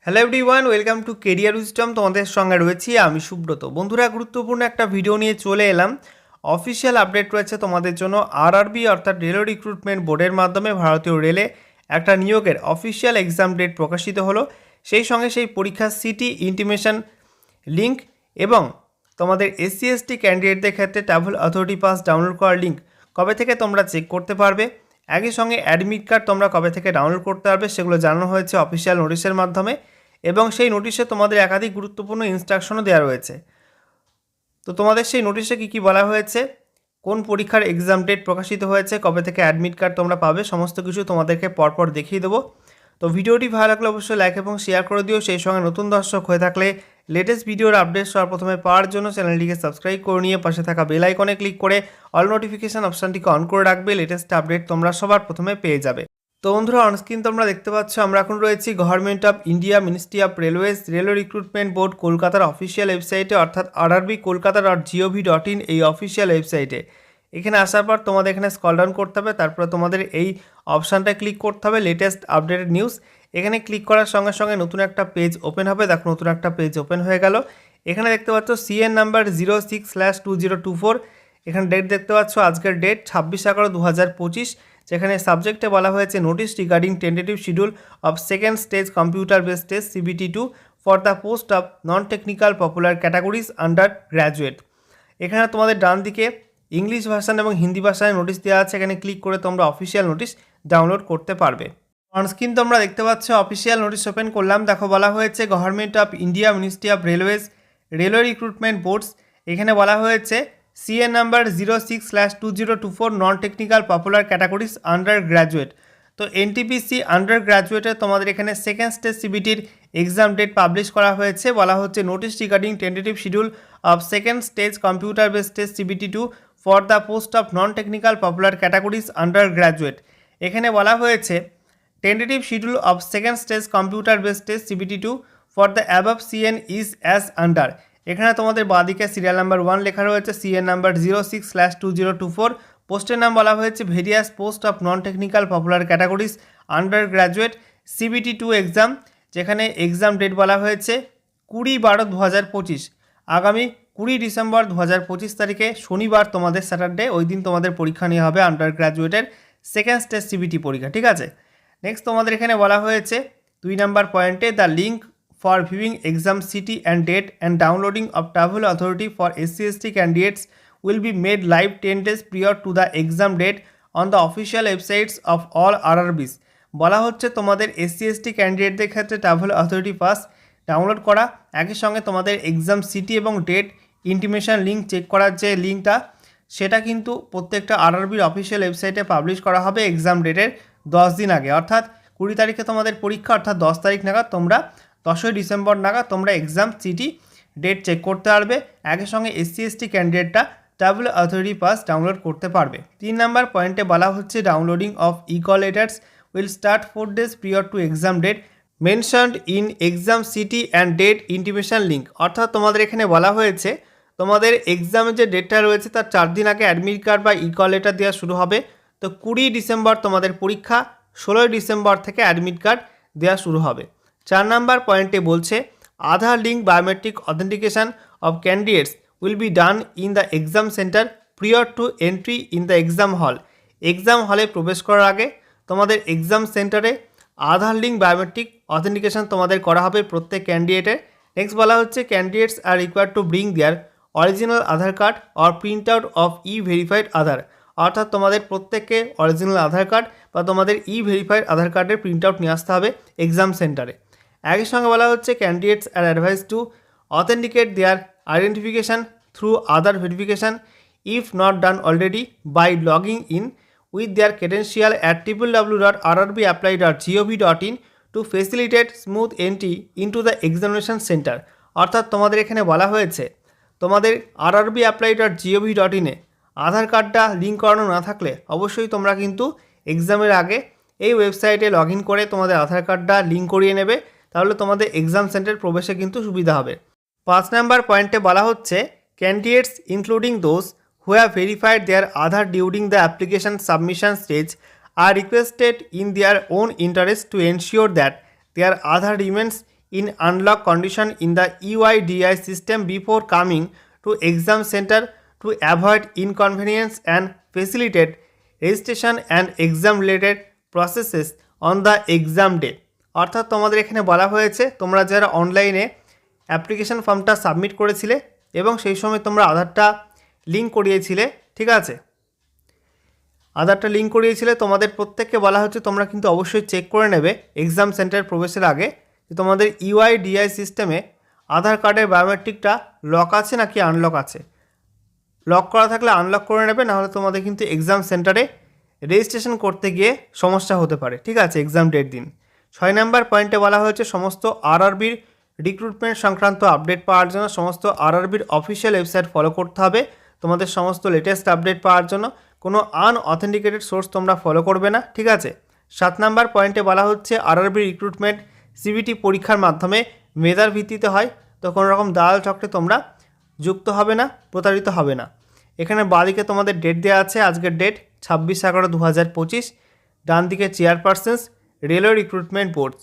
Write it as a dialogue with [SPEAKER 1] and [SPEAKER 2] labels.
[SPEAKER 1] Hello everyone, welcome to career wisdom. তোমাদের সঙ্গে রয়েছি আমি সুব্রত। বন্ধুরা, গুরুত্বপূর্ণ একটা ভিডিও নিয়ে চলে এলাম। অফিসিয়াল আপডেট রয়েছে তোমাদের জন্য। আরআরবি অর্থাৎ রেলওয়ে রিক্রুটমেন্ট বোর্ডের মাধ্যমে ভারতীয় রেলে একটা নিয়োগের অফিসিয়াল এক্সাম ডেট প্রকাশিত হলো। সেই সঙ্গে সেই পরীক্ষার সিটি ইন্টিমেশন লিঙ্ক এবং তোমাদের এসসি এসটি ক্যান্ডিডেটদের ক্ষেত্রে ট্রাভেল অথরিটি পাস ডাউনলোড করার লিঙ্ক কবে থেকে তোমরা চেক করতে পারবে, একই সঙ্গে অ্যাডমিট কার্ড তোমরা কবে থেকে ডাউনলোড করতে পারবে সেগুলো জানানো হয়েছে অফিসিয়াল নোটিশের মাধ্যমে। এবং সেই নোটিশে তোমাদের একাধিক গুরুত্বপূর্ণ ইনস্ট্রাকশনও দেওয়া রয়েছে। তো তোমাদের সেই নোটিশে কী বলা হয়েছে, কোন পরীক্ষার এক্সাম ডেট প্রকাশিত হয়েছে, কবে থেকে অ্যাডমিট কার্ড তোমরা পাবে, সমস্ত কিছু তোমাদেরকে পরপর দেখিয়ে দেবো। তো ভিডিওটি ভালো লাগলে অবশ্যই লাইক এবং শেয়ার করে দিও। সেই সঙ্গে নতুন দর্শক হয়ে থাকলে লেটেস্ট ভিডিওর আপডেট সবার প্রথমে পাওয়ার জন্য চ্যানেলটিকে সাবস্ক্রাইব করে নিয়ে পাশে থাকা বেল আইকনে ক্লিক করে অল নোটিফিকেশান অপশানটিকে অন করে রাখবে। লেটেস্ট আপডেট তোমরা সবার প্রথমে পেয়ে যাবে। তো বন্ধুরা, অনস্ক্রিন তোমরা দেখতে পাচ্ছ আমরা এখন রয়েছি government of India ministry of railways railway recruitment board কলকাতার অফিসিয়াল ওয়েবসাইটে, অর্থাৎ rrbkolkata.gov.in এই অফিসিয়াল ওয়েবসাইটে। এখানে আসার পর তোমাদের এখানে স্ক্রল ডাউন করতে হবে, তারপরে তোমাদের এই অপশানটা ক্লিক করতে হবে লেটেস্ট আপডেটেড নিউজ। এখানে ক্লিক করার সঙ্গে সঙ্গে নতুন একটা পেজ ওপেন হবে। দেখো, নতুন একটা পেজ ওপেন হয়ে গেল। এখানে দেখতে পাচ্ছ সিএন নাম্বার 06/2024। এখানে ডেট দেখতে পাচ্ছ, আজকের ডেট 26/11/2025। যেখানে সাবজেক্টে বলা হয়েছে notice regarding tentative schedule of second stage computer based test CBT2 for the post of non technical popular categories undergraduate. এখানে তোমাদের ডান দিকে ইংলিশ ভার্সান এবং হিন্দি ভাষায় নোটিশ দেওয়া আছে। এখানে ক্লিক করে তোমরা অফিসিয়াল নোটিশ ডাউনলোড করতে পারবে। অনস্ক্রিন তোমরা দেখতে পাচ্ছ অফিসিয়াল নোটিশ ওপেন করলাম। দেখো, বলা হয়েছে government of India ministry of railways railway recruitment boards. এখানে বলা হয়েছে CA number 06/2024 non technical popular categories undergraduate. তো এনটিপিসি আন্ডার গ্র্যাজুয়েটে তোমাদের এখানে সেকেন্ড স্টেজ সিবিটির এক্সাম ডেট পাবলিশ করা হয়েছে। বলা হচ্ছে notice regarding tentative schedule of second stage computer based test CBT2 for the post of non technical popular categories undergraduate. এখানে বলা হয়েছে tentative schedule of second stage computer based test CBT2 for the above CN is as under. এখানে তোমাদের বাঁদিকে serial number 1 লেখা রয়েছে, CN number 06/2024। পোস্টের নাম বলা হয়েছে various post of non technical popular categories under graduate CBT2 exam. যেখানে এক্সাম ডেট বলা হয়েছে 20/12/2025। আগামী 20 ডিসেম্বর 2025 তারিখে শনিবার, তোমাদের স্যাটারডে, ওই দিন তোমাদের পরীক্ষা নেওয়া হবে আন্ডার গ্র্যাজুয়েটের সেকেন্ড স্টেজ CBT পরীক্ষা। ঠিক আছে, নেক্সট তোমাদের এখানে বলা হয়েছে 2 নম্বর পয়েন্টে the link for viewing exam city and date and downloading of travel authority for SC/ST candidates will be made live 10 days prior to the exam date on the official websites of all RRBs। বলা হচ্ছে তোমাদের SC/ST ক্যান্ডিডেটদের ক্ষেত্রে travel authority pass download করা, একই সঙ্গে তোমাদের exam city এবং date intimation link check করার যে লিঙ্কটা, সেটা কিন্তু প্রত্যেকটা RRBর অফিসিয়াল ওয়েবসাইটে পাবলিশ করা হবে এক্সাম ডেটের 10 দিন আগে। অর্থাৎ 20 তারিখে তোমাদের পরীক্ষা, অর্থাৎ 10 তারিখ নাগাদ তোমরা 10ই ডিসেম্বর নাগাদ তোমরা এক্সাম সিটি ডেট চেক করতে পারবে। একই সঙ্গে SC/ST ক্যান্ডিডেটটা ট্রাভেল অথরিটি পাস ডাউনলোড করতে পারবে। 3 নম্বর পয়েন্টে বলা হচ্ছে downloading of e call letters will start 4 days prior to exam date mentioned in exam city and date intimation link. অর্থাৎ তোমাদের এখানে বলা হয়েছে তোমাদের এক্সামের যে ডেটটা রয়েছে তার 4 দিন আগে অ্যাডমিট কার্ড বা ইকল লেটার দেওয়া শুরু হবে। তো 20 ডিসেম্বর তোমাদের পরীক্ষা, 16 ডিসেম্বর থেকে অ্যাডমিট কার্ড দেওয়া শুরু হবে। 4 নম্বর পয়েন্টে বলছে Aadhaar link biometric authentication of candidates will be done in the exam center prior to entry in the exam hall. Exam হলে প্রবেশ করার আগে তোমাদের এক্সাম সেন্টারে আধার লিঙ্ক বায়োমেট্রিক অথেন্টিকেশন তোমাদের করা হবে প্রত্যেক ক্যান্ডিডেটের। নেক্সট বলা হচ্ছে candidates are required to bring their original Aadhaar card or print out of verified Aadhaar. অর্থাৎ তোমাদের প্রত্যেককে অরিজিনাল আধার কার্ড বা তোমাদের ভেরিফাইড আধার কার্ডের প্রিন্ট আউট নিয়ে আসতে হবে এক্সাম সেন্টারে। একই সঙ্গে বলা হচ্ছে candidates are advise to authenticate their identification through Aadhaar verification if not done already by logging in with their credential at www.rrbapply.gov.in to facilitate smooth entry into the examination centre. অর্থাৎ তোমাদের এখানে বলা হয়েছে তোমাদের rrbapply.gov.in আধার কার্ডটা লিঙ্ক করানো না থাকলে অবশ্যই তোমরা কিন্তু এক্সামের আগে এই ওয়েবসাইটে লগ ইন করে তোমাদের আধার কার্ডটা লিঙ্ক করিয়ে নেবে, তাহলে তোমাদের এক্সাম সেন্টার প্রবেশে কিন্তু সুবিধা হবে। 5 নম্বর পয়েন্টে বলা হচ্ছে candidates including those who have verified their Aadhaar during the application submission stage are requested in their own interest to ensure that their Aadhaar remains in unlock condition in the UIDI system before coming to exam center to avoid inconvenience and facilitate registration and exam related processes on the exam day. অর্থাৎ তোমাদের এখানে বলা হয়েছে তোমরা যারা অনলাইনে application ফর্মটা submit করেছিলে এবং সেই সময় তোমরা আধারটা লিঙ্ক করিয়েছিলে, ঠিক আছে, আধারটা লিঙ্ক করিয়েছিলে, তোমাদের প্রত্যেককে বলা হচ্ছে তোমরা কিন্তু অবশ্যই চেক করে নেবে এক্সাম সেন্টার প্রবেশের আগে যে তোমাদের ইউআইডিআই সিস্টেমে আধার কার্ডের বায়োমেট্রিকটা লক আছে নাকি আনলক আছে। লক করা থাকলে আনলক করে নেবে, নাহলে তোমাদের কিন্তু এক্সাম সেন্টারে রেজিস্ট্রেশন করতে গিয়ে সমস্যা হতে পারে, ঠিক আছে, এক্সাম ডেট দিন। 6 নম্বর পয়েন্টে বলা হয়েছে সমস্ত আরআরবির রিক্রুটমেন্ট সংক্রান্ত আপডেট পাওয়ার জন্য সমস্ত আরআরবির অফিসিয়াল ওয়েবসাইট ফলো করতে হবে। তোমাদের সমস্ত লেটেস্ট আপডেট পাওয়ার জন্য কোনো আনঅথেন্টিকেটেড সোর্স তোমরা ফলো করবে না, ঠিক আছে। 7 নম্বর পয়েন্টে বলা হচ্ছে আরআরবি রিক্রুটমেন্ট সিবিটি পরীক্ষার মাধ্যমে মেধার ভিত্তিতে হয়, তো কোনো রকম দালাল চক্রে তোমরা যুক্ত হবে না, প্রতারিত হবে না। এখানে বাঁদিকে তোমাদের ডেট দেওয়া আছে, আজকের ডেট 26/11/2025, ডান দিকে চেয়ারপারসন্স রেলওয়ে রিক্রুটমেন্ট বোর্ডস।